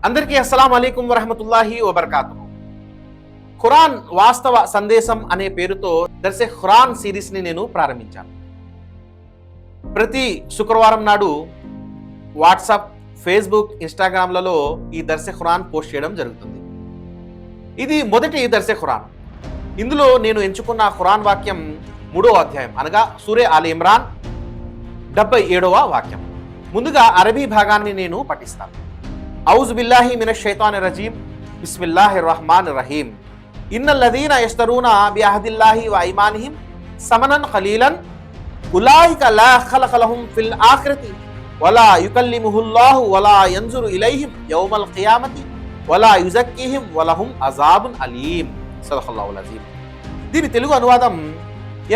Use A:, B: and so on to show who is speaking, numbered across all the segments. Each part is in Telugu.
A: అందరికీ అస్సలాం అలైకుం వరహమతుల్లాహి వబర్కాతుహు. ఖురాన్ వాస్తవ సందేశం అనే పేరుతో దర్సే ఖురాన్ సిరీస్ ని నేను ప్రారంభించాను. ప్రతి శుక్రవారం నాడు వాట్సాప్, ఫేస్బుక్, ఇన్స్టాగ్రామ్లలో ఈ దర్సే ఖురాన్ పోస్ట్ చేయడం జరుగుతుంది. ఇది మొదటి దర్సే ఖురాన్. ఇందులో నేను ఎంచుకున్న ఖురాన్ వాక్యం 3వ అధ్యాయం అనగా సూరే ఆల్ ఇమ్రాన్ 77వ వాక్యం. ముందుగా అరబీ భాగాన్ని నేను పఠిస్తాను. ఔజు బిల్లాహి మినష్ షైతానిర్ రజీం. బిస్మిల్లాహిర్ రహ్మానిర్ రహీం. ఇన్నల్లదీన యష్తరూన బిఅహదిల్లాహి వ ఐమానిహిం సమనన్ ఖలీలన్ ఉలాయిక లా ఖలఖ లహుం ఫిల్ ఆఖిరతి వలా యుకల్లిముహుల్లాహు వలా యంజురు ఇలైహిం యౌమల్ ఖియామతి వలా యుజక్కీహిం వలహుం అజాబున్ అలీం. సదఖల్లాహుల్ అజీం. దీని తెలుగు అనువాదం,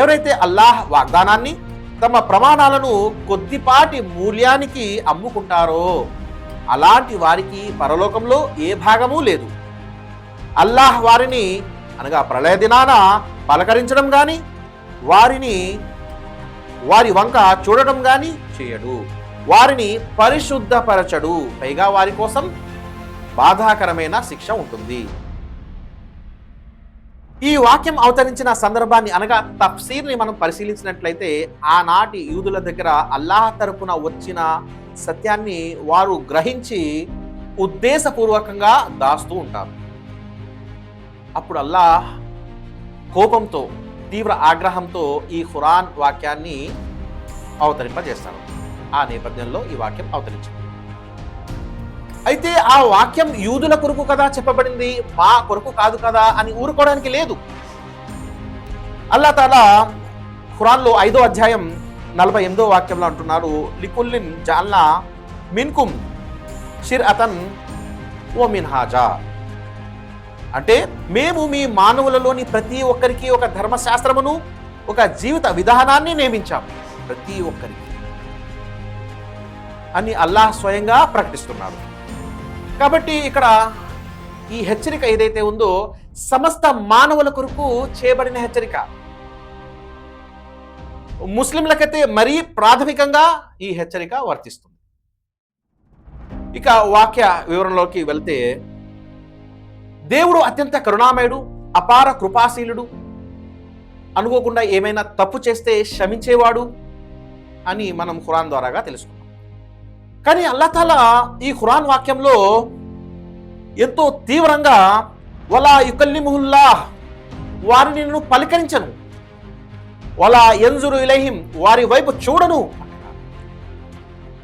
A: ఎవరైతే అల్లాహ్ వాగ్దానాన్ని తమ ప్రమాణాలను కొద్దిపాటి మూల్యానికి అమ్ముకుంటారో అలాంటి వారికి పరలోకంలో ఏ భాగమూ లేదు. అల్లాహ్ వారిని అనగా ప్రళయ దినాన పలకరించడం గాని వారి వంక చూడడం గాని చేయడు. వారిని పరిశుద్ధపరచడు. పైగా వారి కోసం బాధాకరమైన శిక్ష ఉంటుంది. ఈ వాక్యం అవతరించిన సందర్భాన్ని అనగా తఫ్సీర్ని మనం పరిశీలించినట్లయితే ఆనాటి యూదుల దగ్గర అల్లాహ్ తరపున వచ్చిన సత్యాన్ని వారు గ్రహించి ఉద్దేశపూర్వకంగా దాస్తూ ఉంటారు. అప్పుడు అల్లాహ్ కోపంతో, తీవ్ర ఆగ్రహంతో ఈ ఖురాన్ వాక్యాన్ని అవతరింపజేస్తారు. ఆ నేపథ్యంలో ఈ వాక్యం అవతరించింది. అయితే ఆ వాక్యం యూదుల కొరకు కదా చెప్పబడింది, మా కొరకు కాదు కదా అని ఊరుకోవడానికి లేదు. అల్లాహ్ తాలా ఖురాన్లో 5వ అధ్యాయం 48వ వాక్యంలో అంటున్నారు, లికుల్లిన్ జాల్నా మిన్కుం షిర్అతన్ వ మిన్హాజా. అంటే మేము మీ మానవులలోని ప్రతి ఒక్కరికి ఒక ధర్మశాస్త్రమును, ఒక జీవిత విధానాన్ని నియమించాము, ప్రతి ఒక్కరికి అని అల్లాహ్ స్వయంగా ప్రకటిస్తున్నాడు. కాబట్టి ఇక్కడ ఈ హెచ్చరిక ఏదైతే ఉందో సమస్త మానవుల కొరకు చేయబడిన హెచ్చరిక. ముస్లింలకైతే మరీ ప్రాథమికంగా ఈ హెచ్చరిక వర్తిస్తుంది. ఇక వాక్య వివరంలోకి వెళ్తే, దేవుడు అత్యంత కరుణామయుడు, అపార కృపాశీలుడు, అనుకోకుండా ఏమైనా తప్పు చేస్తే క్షమించేవాడు అని మనం ఖురాన్ ద్వారాగా తెలుసుకున్నాం. కానీ అల్లాహ్ తాలా ఈ ఖురాన్ వాక్యంలో ఎంతో తీవ్రంగా వలా యుకల్లిముహుల్లాహ్, వారిని నేను పలకరించను, వలా యంజురు ఇలైహిం, వారి వైపు చూడను,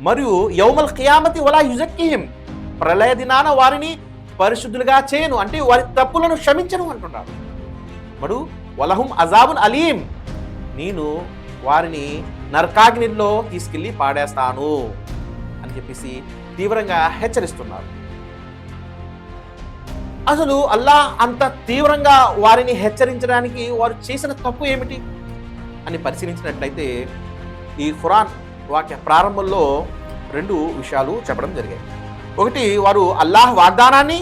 A: మరియు యౌమల్ ఖియామతి వలా యుజక్కీహిం, ప్రళయ దినాన వారిని పరిశుద్ధులుగా చేయను, అంటే వారి తప్పులను క్షమించను అంటున్నారు. మరియు వలహుం అజాబున్ అలీం, నేను వారిని నరకాగ్నిలో తీసుకెళ్లి పాడేస్తాను అని చెప్పేసి తీవ్రంగా హెచ్చరిస్తున్నారు. అసలు అల్లాహ్ అంత తీవ్రంగా వారిని హెచ్చరించడానికి వారు చేసిన తప్పు ఏమిటి అని పరిశీలించినట్లయితే ఈ ఖురాన్ వాక్య ప్రారంభంలో 2 విషయాలు చెప్పడం జరిగాయి. ఒకటి, వారు అల్లాహ్ వాగ్దానాన్ని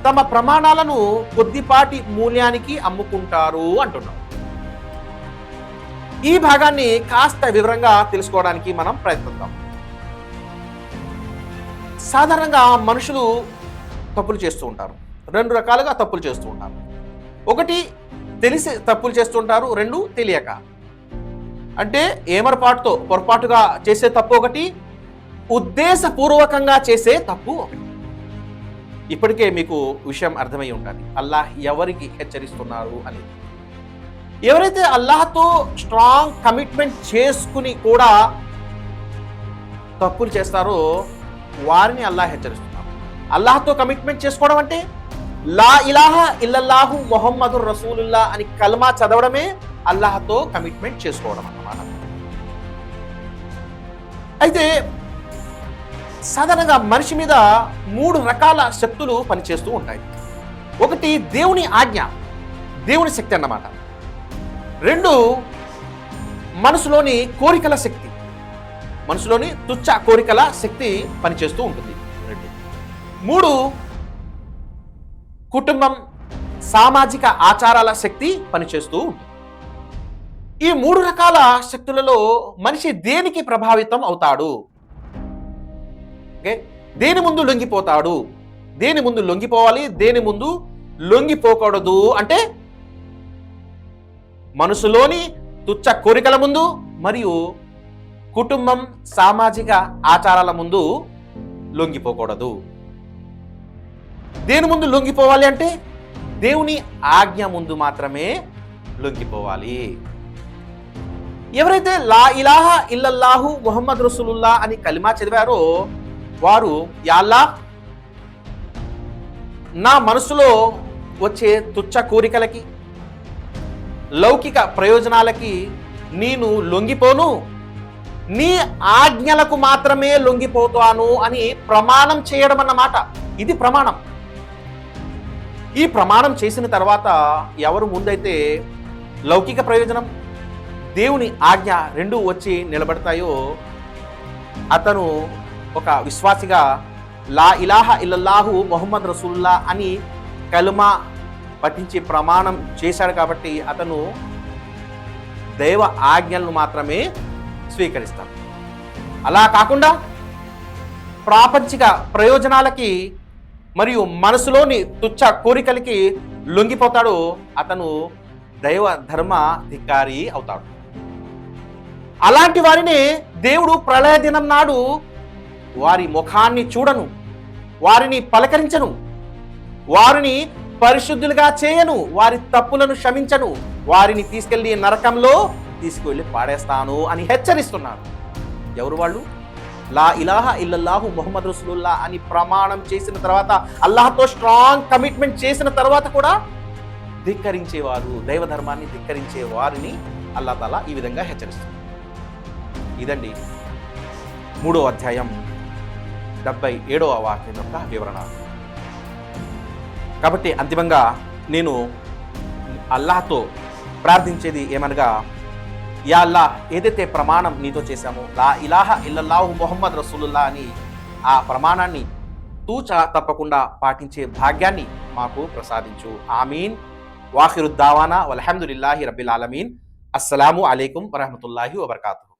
A: తమ ప్రమాణాలను కొద్దిపాటి మూల్యానికి అమ్ముకుంటారు అంటున్నారు. ఈ భాగాన్ని కాస్త వివరంగా తెలుసుకోవడానికి మనం ప్రయత్నిద్దాం. సాధారణంగా మనుషులు తప్పులు చేస్తూ ఉంటారు. 2 రకాలుగా తప్పులు చేస్తూ ఉంటారు. ఒకటి, తెలిసి తప్పులు చేస్తుంటారు. 2, తెలియక. అంటే ఏమరపాటుతో పొరపాటుగా చేసే తప్పు ఒకటి, ఉద్దేశపూర్వకంగా చేసే తప్పు ఒకటి. ఇప్పటికే మీకు విషయం అర్థమై ఉంటుంది అల్లాహ్ ఎవరికి హెచ్చరిస్తున్నారు అని. ఎవరైతే అల్లాహ్తో స్ట్రాంగ్ కమిట్మెంట్ చేసుకుని కూడా తప్పులు చేస్తారో వారిని అల్లాహ్ హెచ్చరిస్తున్నారు. అల్లాహ్తో కమిట్మెంట్ చేసుకోవడం అంటే లా ఇలాహా ఇల్లల్లాహు ముహమ్మదుర్ రసూలుల్లా అని కల్మా చదవడమే అల్లాహ్తో కమిట్మెంట్ చేసుకోవడం అన్నమాట. అయితే సాధారణంగా మనిషి మీద 3 రకాల శక్తులు పనిచేస్తూ ఉంటాయి. ఒకటి, దేవుని ఆజ్ఞ, దేవుని శక్తి అన్నమాట. 2, మనసులోని కోరికల శక్తి, మనసులోని తుచ్చ కోరికల శక్తి పనిచేస్తూ ఉంటుంది. 3, కుటుంబం, సామాజిక ఆచారాల శక్తి పనిచేస్తూ ఉంటుంది. ఈ 3 రకాల శక్తులలో మనిషి దేనికి ప్రభావితం అవుతాడు, దేని ముందు లొంగిపోతాడు దేని ముందు లొంగిపోవాలి, దేని ముందు లొంగిపోకూడదు అంటే మనసులోని తుచ్చ కోరికల ముందు మరియు కుటుంబం, సామాజిక ఆచారాల ముందు లొంగిపోకూడదు. దేని ముందు లొంగిపోవాలి అంటే దేవుని ఆజ్ఞ ముందు మాత్రమే లొంగిపోవాలి. ఎవరైతే లా ఇలాహా ఇల్లల్లాహు ముహమ్మద్ రసూలుల్లాహ్ అని కలిమా చదివారో వారు యా అల్లాహ్, నా మనసులో వచ్చే తుచ్చ కోరికలకి, లౌకిక ప్రయోజనాలకి నేను లొంగిపోను, నీ ఆజ్ఞలకు మాత్రమే లొంగిపోతాను అని ప్రమాణం చేయడం అన్నమాట. ఇది ప్రమాణం. ఈ ప్రమాణం చేసిన తర్వాత ఎవరు ముందైతే లౌకిక ప్రయోజనం, దేవుని ఆజ్ఞ రెండు వచ్చి నిలబడతాయో అతను ఒక విశ్వాసిగా లా ఇలాహా ఇల్లల్లాహు ముహమ్మద్ రసూలుల్లాహ్ అని కలిమా పఠించి ప్రమాణం చేశాడు కాబట్టి అతను దైవ ఆజ్ఞలను మాత్రమే స్వీకరిస్తాడు. అలా కాకుండా ప్రాపంచిక ప్రయోజనాలకి మరియు మనసులోని తుచ్చ కోరికలకి లొంగిపోతాడు, అతను దైవ ధర్మ ధిక్కారి అవుతాడు. అలాంటి వారిని దేవుడు ప్రళయ దినం నాడు వారి ముఖాన్ని చూడను, వారిని పలకరించను, వారిని పరిశుద్ధులుగా చేయను, వారి తప్పులను క్షమించను, వారిని తీసుకెళ్లి నరకంలో తీసుకువెళ్ళి పాడేస్తాను అని హెచ్చరిస్తున్నాడు. ఎవరు వాళ్ళు? లా ఇలాహా ఇల్లల్లాహు ముహమ్మద్ రసూలుల్లాహ్ అని ప్రమాణం చేసిన తర్వాత, అల్లాహ్తో స్ట్రాంగ్ కమిట్మెంట్ చేసిన తర్వాత కూడా ధిక్కరించేవారు, దైవ ధర్మాన్ని ధిక్కరించే వారిని అల్లాహ్ తాలా ఈ విధంగా హెచ్చరిస్తున్నారు. ఇదండి 3వ అధ్యాయం 77వ వాక్యం యొక్క వివరణ. కాబట్టి అంతిమంగా నేను అల్లాహ్తో ప్రార్థించేది ఏమనగా, యా అల్లాహ్, ఏదైతే ప్రమాణం నీతో చేశామో లా ఇలాహా ఇల్లల్లాహు ముహమ్మద్ రసూలుల్లాహ్ అని ఆ ప్రమాణాన్ని తూచా తప్పకుండా పాటించే భాగ్యాన్ని మాకు ప్రసాదించు. ఆమీన్. వాఖిరు దావానా వల్హమ్దులిల్లాహి రబ్బిల్ ఆలమీన్. అస్సలాము అలైకుం వరహ్మతుల్లాహి వబర్కాతుహు.